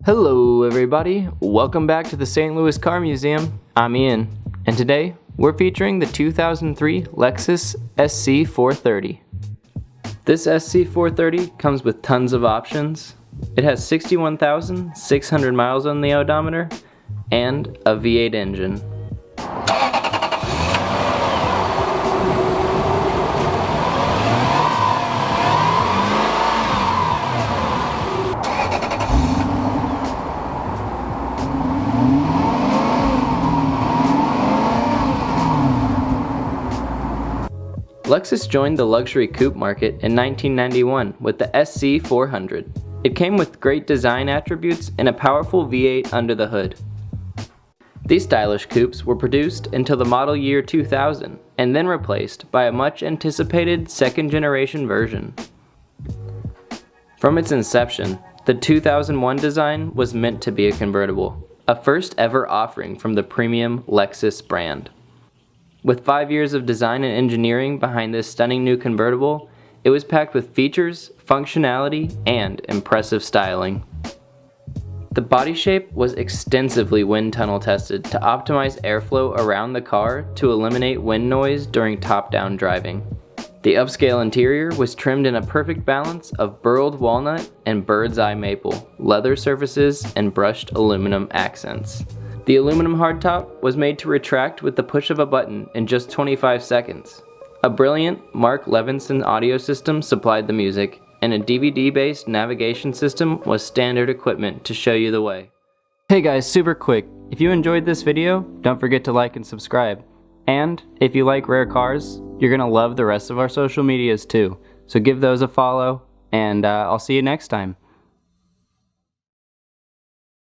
Hello everybody, welcome back to the St. Louis Car Museum. I'm Ian, and today we're featuring the 2003 Lexus SC430. This SC430 comes with tons of options. It has 61,600 miles on the odometer and a V8 engine. Lexus joined the luxury coupe market in 1991 with the SC400. It came with great design attributes and a powerful V8 under the hood. These stylish coupes were produced until the model year 2000 and then replaced by a much anticipated second generation version. From its inception, the 2001 design was meant to be a convertible, a first ever offering from the premium Lexus brand. With 5 years of design and engineering behind this stunning new convertible, it was packed with features, functionality, and impressive styling. The body shape was extensively wind tunnel tested to optimize airflow around the car to eliminate wind noise during top-down driving. The upscale interior was trimmed in a perfect balance of burled walnut and bird's eye maple, leather surfaces, and brushed aluminum accents. The aluminum hardtop was made to retract with the push of a button in just 25 seconds. A brilliant Mark Levinson audio system supplied the music, and a DVD-based navigation system was standard equipment to show you the way. Hey guys, super quick, if you enjoyed this video, don't forget to like and subscribe. And if you like rare cars, you're gonna love the rest of our social medias too, so give those a follow, and I'll see you next time.